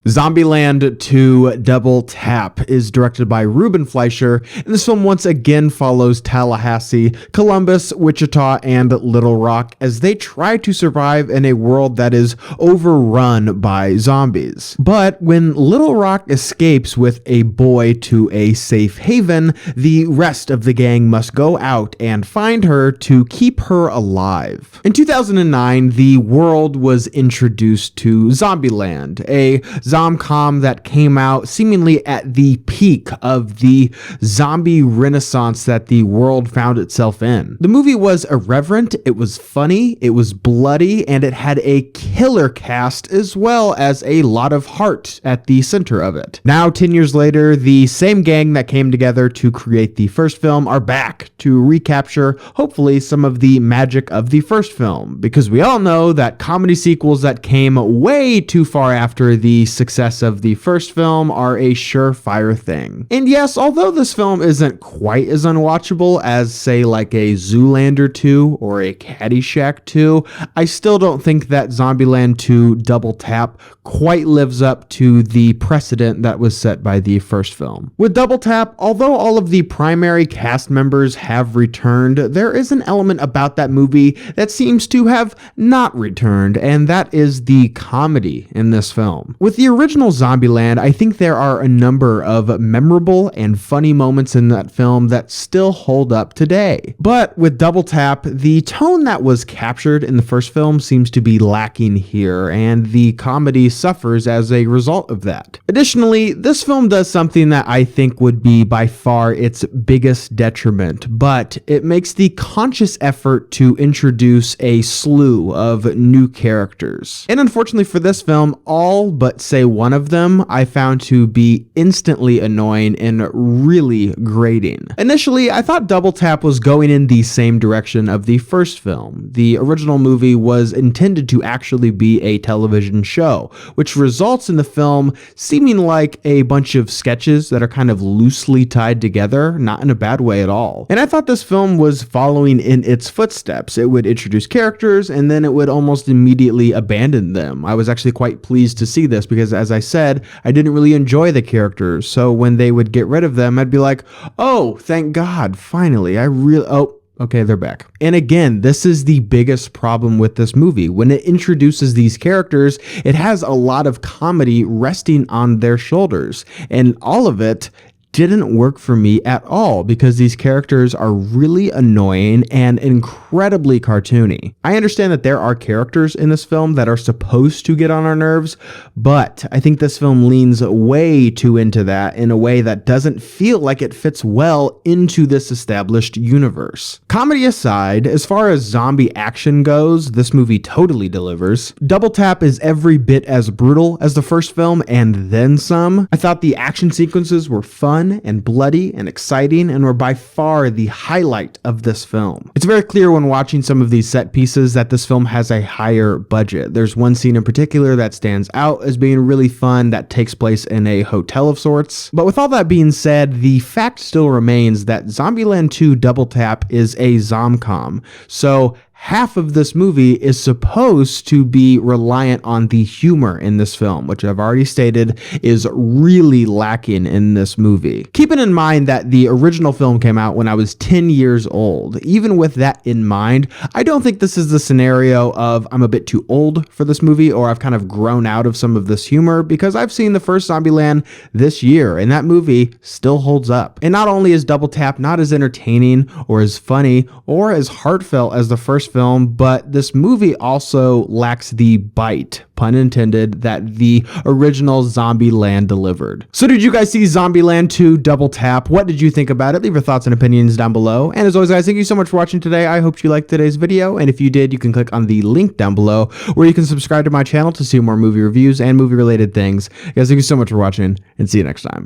Zombieland 2 Double Tap is directed by Ruben Fleischer, and this film once again follows Tallahassee, Columbus, Wichita, and Little Rock as they try to survive in a world that is overrun by zombies. But when Little Rock escapes with a boy to a safe haven, the rest of the gang must go out and find her to keep her alive. In 2009, the world was introduced to Zombieland, a zomcom that came out seemingly at the peak of the zombie renaissance that the world found itself in. The movie was irreverent, it was funny, it was bloody, and it had a killer cast as well as a lot of heart at the center of it. Now, 10 years later, the same gang that came together to create the first film are back to recapture, hopefully, some of the magic of the first film, because we all know that comedy sequels that came way too far after the success of the first film are a surefire thing. And yes, although this film isn't quite as unwatchable as, say, like a Zoolander 2 or a Caddyshack 2, I still don't think that Zombieland 2 Double Tap quite lives up to the precedent that was set by the first film. With Double Tap, although all of the primary cast members have returned, there is an element about that movie that seems to have not returned, and that is the comedy in this film. With the original Zombieland, I think there are a number of memorable and funny moments in that film that still hold up today. But with Double Tap, the tone that was captured in the first film seems to be lacking here, and the comedy suffers as a result of that. Additionally, this film does something that I think would be by far its biggest detriment, but it makes the conscious effort to introduce a slew of new characters. And unfortunately for this film, all but say one of them I found to be instantly annoying and really grating. Initially, I thought Double Tap was going in the same direction of the first film. The original movie was intended to actually be a television show, which results in the film seeming like a bunch of sketches that are kind of loosely tied together, not in a bad way at all. And I thought this film was following in its footsteps. It would introduce characters and then it would almost immediately abandon them. I was actually quite pleased to see this because, as I said, I didn't really enjoy the characters, so when they would get rid of them, I'd be like, oh, thank God, finally, okay, they're back. And again, this is the biggest problem with this movie. When it introduces these characters, it has a lot of comedy resting on their shoulders, and all of it didn't work for me at all because these characters are really annoying and incredibly cartoony. I understand that there are characters in this film that are supposed to get on our nerves, but I think this film leans way too into that in a way that doesn't feel like it fits well into this established universe. Comedy aside, as far as zombie action goes, this movie totally delivers. Double Tap is every bit as brutal as the first film and then some. I thought the action sequences were fun and bloody and exciting and were by far the highlight of this film. It's very clear when watching some of these set pieces that this film has a higher budget. There's one scene in particular that stands out as being really fun that takes place in a hotel of sorts. But with all that being said, the fact still remains that Zombieland 2 Double Tap is a zomcom. So half of this movie is supposed to be reliant on the humor in this film, which I've already stated is really lacking in this movie. Keeping in mind that the original film came out when I was 10 years old, even with that in mind, I don't think this is the scenario of I'm a bit too old for this movie or I've kind of grown out of some of this humor, because I've seen the first Zombieland this year and that movie still holds up. And not only is Double Tap not as entertaining or as funny or as heartfelt as the first film, but this movie also lacks the bite, pun intended, that the original Zombieland delivered. So did you guys see Zombieland 2 Double Tap? What did you think about it? Leave your thoughts and opinions down below. And as always, guys, thank you so much for watching today. I hope you liked today's video. And if you did, you can click on the link down below where you can subscribe to my channel to see more movie reviews and movie related things. Guys, thank you so much for watching and see you next time.